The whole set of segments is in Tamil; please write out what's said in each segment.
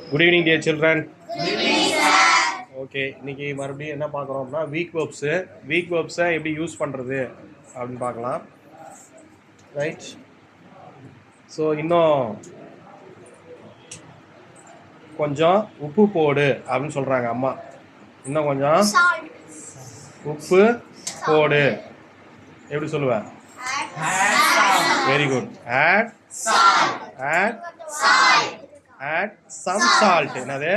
Good evening, dear children. Good evening, sir. Okay, இன்னைக்கு மறுபடியும் என்ன பார்க்குறோம் அப்படின்னா வீக் வேர்ப்ஸை எப்படி யூஸ் பண்ணுறது அப்படின்னு பார்க்கலாம். ரைட். ஸோ இன்னும் கொஞ்சம் உப்பு போடு அப்படின்னு சொல்கிறாங்க அம்மா. இன்னும் கொஞ்சம் உப்பு போடு. எப்படி சொல்லுவேன்? Very good. Add some salt. என்னது?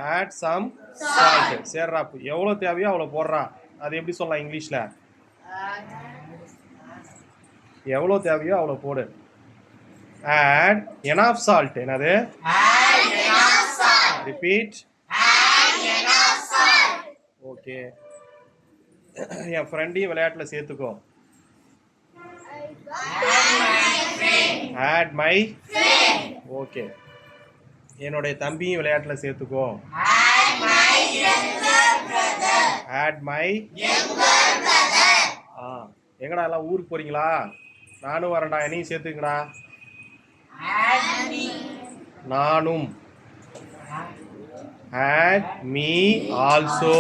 Add some salt. சேர்றா, எவ்வளோ தேவையோ அவ்வளோ போடுறா. அது எப்படி சொல்லலாம் இங்கிலீஷில்? எவ்வளோ தேவையோ அவ்வளோ போடு. Add enough salt. என்னது? ரிப்பீட். ஓகே, என் ஃப்ரெண்டையும் விளையாட்டில் சேர்த்துக்கோ. Add my. ஓகே, என்னுடைய தம்பியும் விளையாட்டில் சேர்த்துக்கோ. Add my. எங்கடா எல்லாம் ஊருக்கு போறீங்களா? நானும் வரேன்டா, என்னையும் சேர்த்துக்கடா. நானும். Add me also.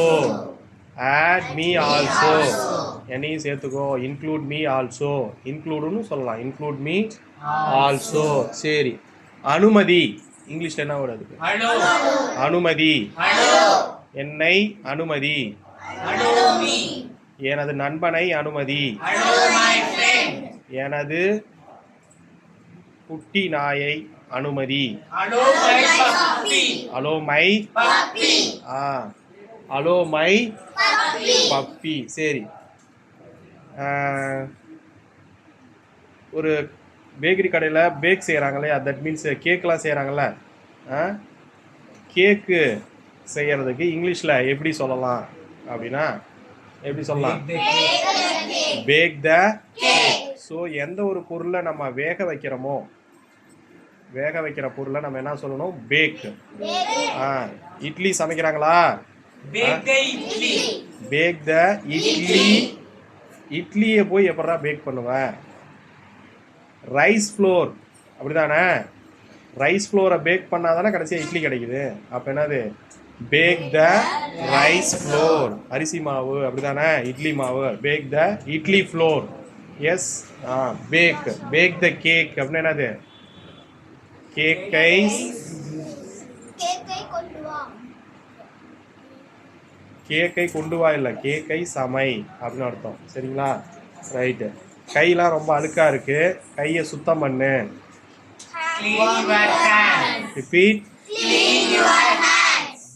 Add me also. என்னையும் சேர்த்துக்கோ. Include me also. இன்க்ளூடுன்னு சொல்லலாம். Include me also. சரி, அனுமதி. இங்கிலீஷ்ல என்ன வருது? அனுமதி. என்னை அனுமதி. எனது நண்பனை அனுமதி. எனது குட்டி நாயை அனுமதி. Allow me. Allow my puppy. சரி, ஒரு பேக்கரி கடையில் பேக் செய்கிறாங்களே, தட் மீன்ஸ் கேக்கெலாம் செய்கிறாங்கல்ல, கேக்கு செய்கிறதுக்கு இங்கிலீஷில் எப்படி சொல்லலாம் அப்படின்னா, எப்படி சொல்லலாம்? Back the cake. ஸோ எந்த ஒரு பொருளை நம்ம வேக வைக்கிறோமோ, வேக வைக்கிற பொருளை நம்ம என்ன சொல்லணும்? பேக். இட்லி சமைக்கிறாங்களா? Bake the idli. இட்லியை போய் எப்படா பேக் பண்ணுவேன்? Rice flour. அப்படிதானே? ரைஸ் ஃப்ளோரை பேக் பண்ணால் தானே கடைசியாக இட்லி கிடைக்குது. அப்போ என்னது? Bake the rice flour. அரிசி மாவு. அப்படிதானே? இட்லி மாவு. Bake the idli flour. Yes. Bake. Bake the cake அப்படின்னு என்னது? கேக்கை கேக்கை கொண்டு வா. இல்லை, கேக்கை சமை அப்படின்னு அர்த்தம். சரிங்களா? ரைட்டு. கையெல்லாம் ரொம்ப அழுக்கா இருக்கு, கையை சுத்தம் பண்ணு. ரிப்பீட்.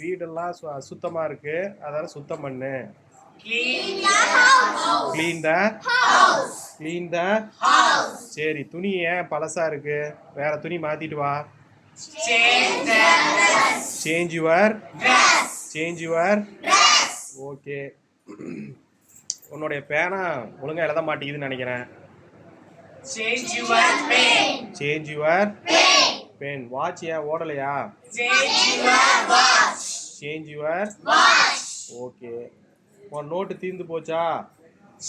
வீடெல்லாம் சுத்தமா இருக்கு, அதனால சுத்தம் பண்ணு. Clean the. சரி, துணி ஏன் பழசா இருக்கு? வேற துணி மாத்திட்டு வா. Change your. ஓகே, உன்னுடைய பேனா ஒழுங்கா எழுத மாட்டேங்குதுன்னு நினைக்கிறேன். Change your pen. வாட்ச் ஏன் ஓடலையா? Change your. ஓகே, உன் நோட்டு தீர்ந்து போச்சா?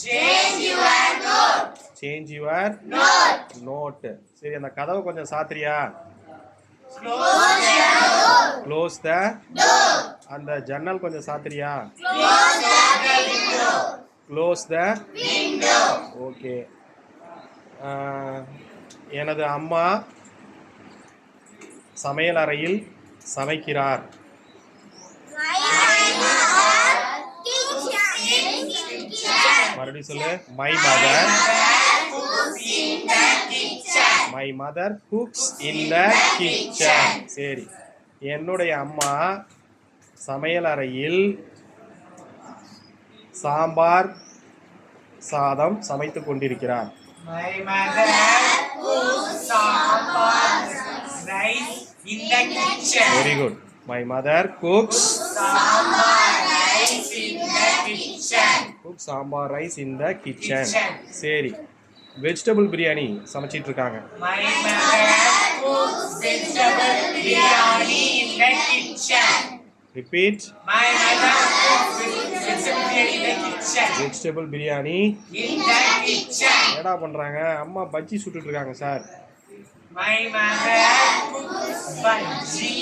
Change your note. சரி, அந்த கதவை கொஞ்சம் சாத்திரியா? Close the. அந்த ஜன்னல் கொஞ்சம் சாத்திரியா? Close the. ஓகே, எனது அம்மா சமையல் அறையில் சமைக்கிறார். மறுபடியும் சொல்லு. My mother cooks in the kitchen. சரி, என்னுடைய அம்மா சமையல் அறையில் சாம்பார் சாதம் சமைத்துக் கொண்டிருக்கிறார். Very good. My mother cooks sambar rice in the kitchen. சரி, வெஜிடபிள் பிரியாணி சமைச்சிட்டு இருக்காங்க. ரிப்பீட். வெஜிடபிள் பிரியாணி. என்னடா பண்றாங்க? அம்மா பஜ்ஜி சுட்டுட்டு இருக்காங்க sir. My mother cooks Bhaji.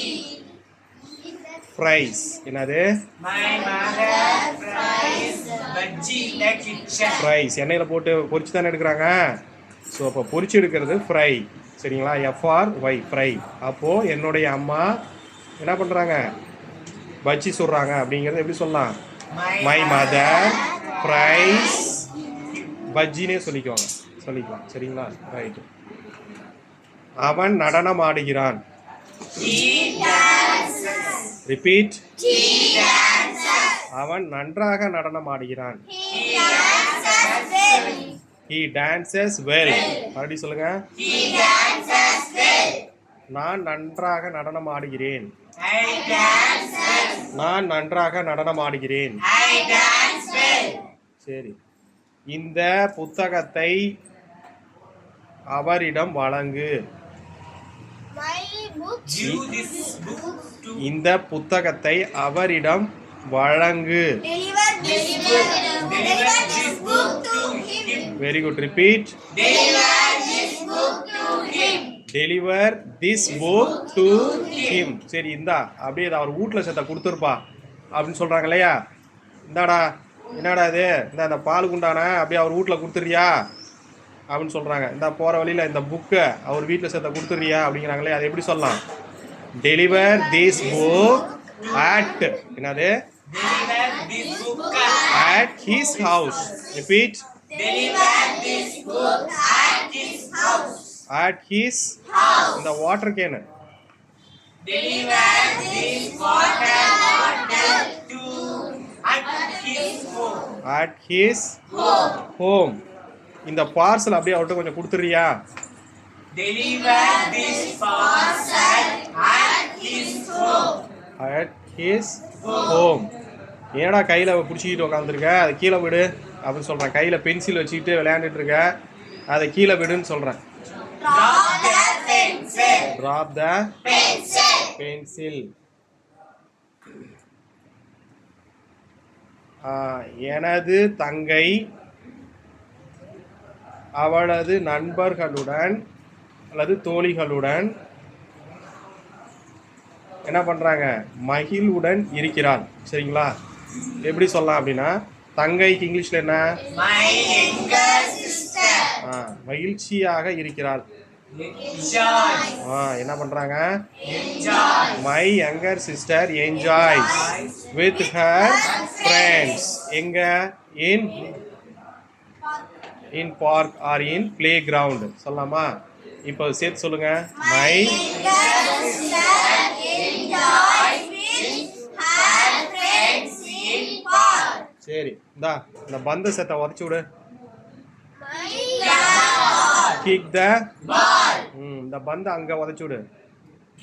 Fries. என்னது? My mother fries bhaji in the kitchen. Fries. எண்ணெயில் போட்டு பொரிச்சு தானே எடுக்கிறாங்க. ஸோ அப்போ பொரிச்சு எடுக்கிறது ஃப்ரை. சரிங்களா? FRY fry. அப்போது என்னுடைய அம்மா என்ன பண்ணுறாங்க? பஜ்ஜி சுடுறாங்க அப்படிங்கிறது எப்படி சொல்லலாம்? மை மதர் ஃப்ரைஸ் பஜ்ஜினே சொல்லிக்கலாம். சரிங்களா? ரைட்டு. அவன் நடனம் ஆடுகிறான். ரிப்பீட். அவன் நன்றாக நடனம் ஆடுகிறான். He dances well. மறுபடியும் சொல்லுங்க. நான் நன்றாக நடனம் ஆடுகிறேன். நான் நன்றாக நடனம் ஆடுகிறேன். சரி. இந்த புத்தகத்தை அவரிடம் வழங்கு. இந்த புத்தகத்தை அவரிடம் வழங்கு. Very good. Repeat. Deliver this book to him. சரி, இந்தா அப்படியே அவர் வீட்டில் சேர்த்த கொடுத்துருப்பா அப்படின்னு சொல்கிறாங்க இல்லையா? இந்தாடா, என்னடா இது, இந்த பால் குண்டானா அப்படியே அவர் வீட்டில் கொடுத்துட்றியா அப்படின்னு சொல்கிறாங்க. இந்த போகிற வழியில் இந்த புக்கை அவர் வீட்டில் சேர்த்த கொடுத்துட்றியா அப்படிங்கிறாங்களே, அது எப்படி சொல்லலாம்? டெலிவர் திஸ் புக் அட் என்னது? At his house. Repeat. At his house. இந்த water can. Deliver this water bottle to at his home. At his home. இந்த பார்சல் அப்படியே அவர்கிட்ட கொஞ்சம் கொடுத்துறியா? Deliver this parcel at his home. At his home. ஏடா கையில் பிடிச்சிக்கிட்டு உட்காந்துருக்க, அதை கீழே விடு அப்படின்னு சொல்கிறேன். கையில் பென்சில் வச்சுக்கிட்டு விளையாண்டுட்டு இருக்க, அதை கீழே விடுன்னு சொல்கிறேன். Drop the pencil. எனது தங்கை அவளது நண்பர்களுடன் அல்லது தோழிகளுடன் என்ன பண்ணுறாங்க? மகிழ்வுடன் இருக்கிறாள். சரிங்களா? எப்படி சொல்லலாம் அப்படின்னா, தங்கைக்கு இங்கிலீஷில் என்ன? மகிழ்ச்சியாக இருக்கிறாள். என்ன பண்றாங்க? My younger sister enjoys with her friends. எங்க? இன் பார்க் ஆர் இன் பிளே கிரவுண்ட். சொல்லலாமா? இப்போ சேர்த்து சொல்லுங்க. மை சரி, இந்த பந்த செத்தை உதச்சு விடு. Kick the ball. இந்த பந்து அங்க உதைச்சு விடு.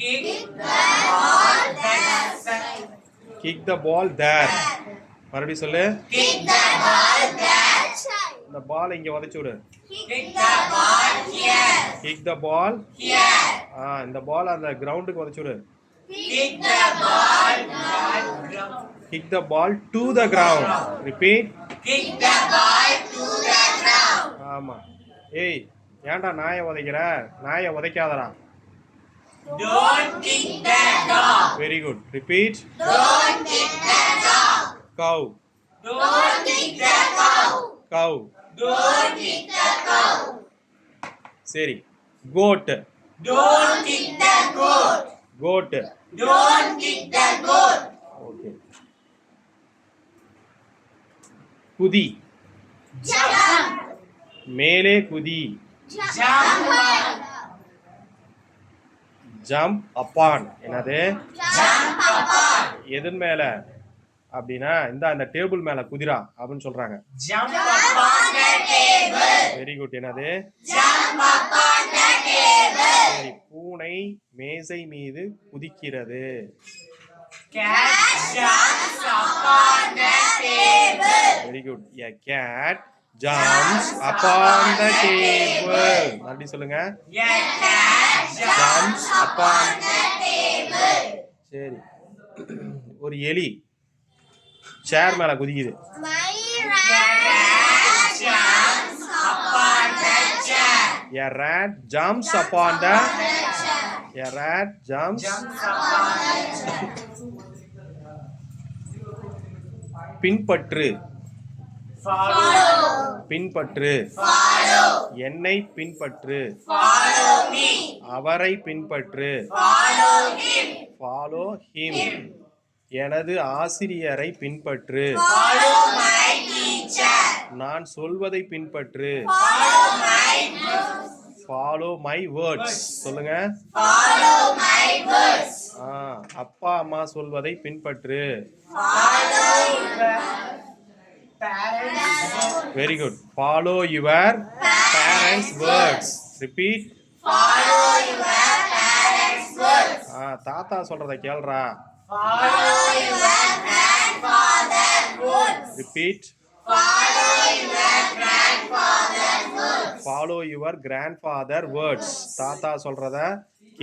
Kick the ball there. மறுபடியும் சொல்லு. Kick the ball there. இந்த பால் இங்க உதைச்சு விடு. Kick the ball here. Kick the ball here. இந்த பால் அந்த கிரவுண்டுக்கு உதைச்சு விடு. Kick the ball ground. Kick the ball to the ground. Repeat. Kick the ball to the ground. ஆமா. ஏய், ஏன்டா நாயை உதைக்கிற? நாயை உதைக்காதடா. Don't kick the dog. Very good. Repeat. Don't kick the dog. Cow. Don't kick the cow. Cow. Don't kick the cow. சரி. Goat. Don't kick the goat. Goat. Don't kick the goat. Okay. குதி. Jump. மேலே குதி. Jump upon. என்னது? எதன் மேல அப்படின்னா, இந்த டேபிள் மேல குதிரா அப்படின்னு சொல்றாங்க. Very good. என்னது? சரி, பூனை மேசை மீது குதிக்கிறது. Very good. A cat jumps upon the table. அப்படி சொல்லுங்க. Jumps upon the table. சரி, ஒரு எலி சேர் மேல குதிக்குது. A rat jumps upon the A rat jumps. Jumps upon. பின்பற்று. Follow. பின்பற்று. Follow. என்னை பின்பற்று. Follow me. அவரை பின்பற்று. Follow him. Follow him. எனது ஆசிரியரை பின்பற்று. Follow my teacher. நான் சொல்வதை பின்பற்று. Follow my words. Follow my words. சொல்லுங்க. Follow my words. அப்பா அம்மா சொல்வதை பின்பற்று. Follow your parents. Very good. Follow your parents' words. Repeat. Follow your parents' words. தாத்தா சொல்றத கேளுடா. Follow your grandfather's words. Repeat. Follow your grandfather's words. Follow your grandfather words. தாத்தா சொல்றத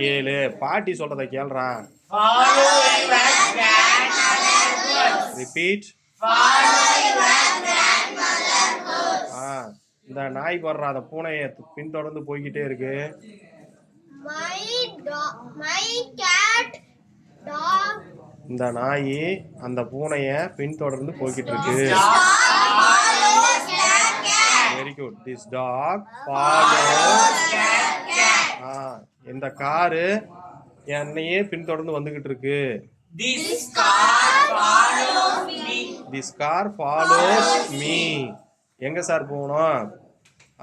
கேளு. பாட்டி சொல்றத கேளுடா. Follow your grandmother's words. Repeat. Follow your grandmother's words. இந்த நாய் வர்ற அந்த பூனையை பின்தொடர்ந்து போய்கிட்டே இருக்கு. My cat dog. இந்த நாய் அந்த பூனைய பின்தொடர்ந்து போய்கிட்டு இருக்கு. Follows cat cat. Very good. This dog follows. Cat cat. இந்த காரு என்னையே பின்தொடர்ந்து வந்துகிட்டு இருக்கு. This car follows me. This car follows me. எங்க சார் போகணும்?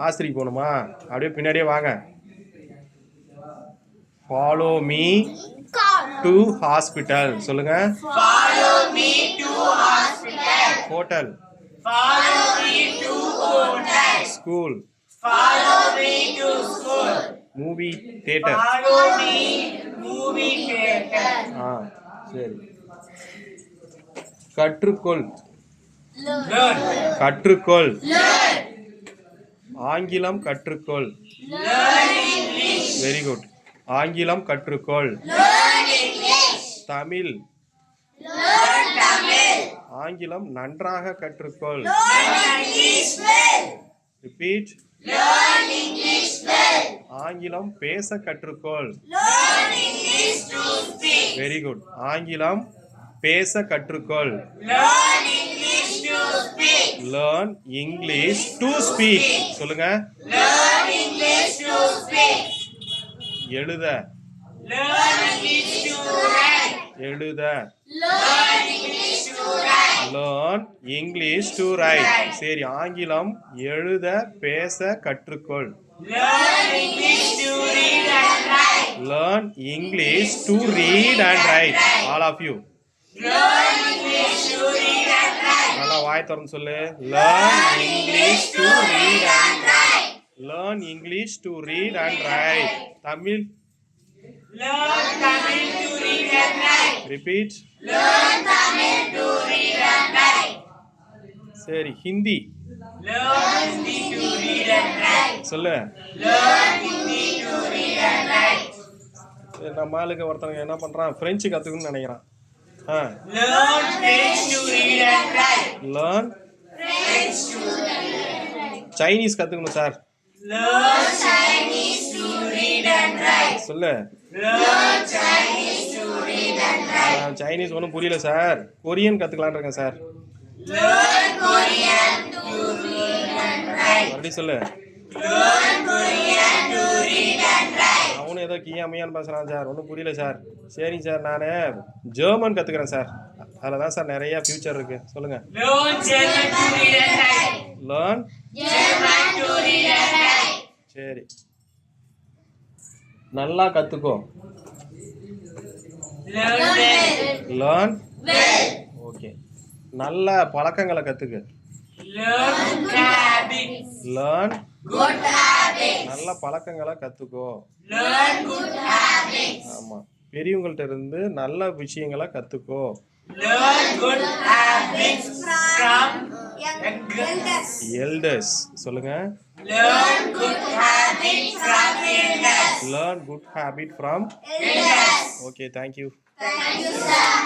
ஆஸ்திரிக்கு போகணுமா? அப்படியே பின்னாடியே வாங்க. Follow me to hospital. சொல்லுங்க. Follow me to hospital. Hotel. Follow me to hotel. School. Follow me to school. Movie theater. Follow me movie theater. சரி. கற்றுக்கொள். Learn. கற்றுக்கொள். Learn. ஆங்கிலம் கற்றுக்கொள். Learn English. Very good. ஆங்கிலம் கற்றுக்கொள். Learn English. Tamil. Learn Tamil. ஆங்கிலம் நன்றாக கற்றுக்கொள். Learn English well. Repeat. Learn English well. ஆங்கிலம் பேச கற்றுக்கொள். Learn English to speak. Very good. ஆங்கிலம் பேச கற்றுக்கொள். Learn English to speak. Learn English to speak. சொல்லுங்க. Learn English to speak. எழுத. Learn English to write. எழுத. Learn English to write. Learn English to write. சரி, ஆங்கிலம் எழுத பேச கற்றுக்கொள். Learn English to read and write. Learn English to read and write. All of you. Learn English to read and write. நல்லா வாய் திறந்து சொல்லு. Learn English to read and write. Learn English to read and write. Tamil. Learn Tamil to read and write. Repeat. Learn Tamil to read and write. சரி, Hindi. Learn Hindi to read and write. சொல்லு. Learn Hindi to read and write. நம்ம ஆளுக்கு ஒருத்தவங்க என்ன பண்றான்? பிரெஞ்சு கத்துக்கணும்னு நினைக்கிறான். Learn French to read and write. Learn French to read and write. Chinese கத்துக்கணும் sir. Learn Chinese to read and write. சொல்லு. Learn Chinese to read and write. Chinese ஒன்றும் புரியல சார். கொரியன் கத்துக்கலான்னு இருக்கேன் sir. Learn Korean to read and write. அப்படி சொல்லு. Learn Korean to read and write. அவனும் ஏதோ கியாமியான்னு பேசுறான் சார். ஒன்றும் புரியல சார். சரிங்க சார், நான் ஜெர்மன் கத்துக்கிறேன் சார். அதில் தான் சார் நிறைய ஃபியூச்சர் இருக்கு. சொல்லுங்க. Learn German to read and write. Learn German to read and write. சரி, நல்லா கத்துக்கோ. Learn well. Learn Well. Okay. நல்ல பழக்கங்களை கத்துக்கு. Learn good habits. Learn Good habits. நல்ல பழக்கங்களை கத்துக்கோ. Learn good habits. ஆமா, பெரியவங்கள்ட்ட இருந்து நல்ல விஷயங்களை கத்துக்கோ. Learn good habits from elders. Elders சொல்லுங்க. Learn good habits from elders. Learn good habit from. Elders. Okay, thank you. Thank you, sir.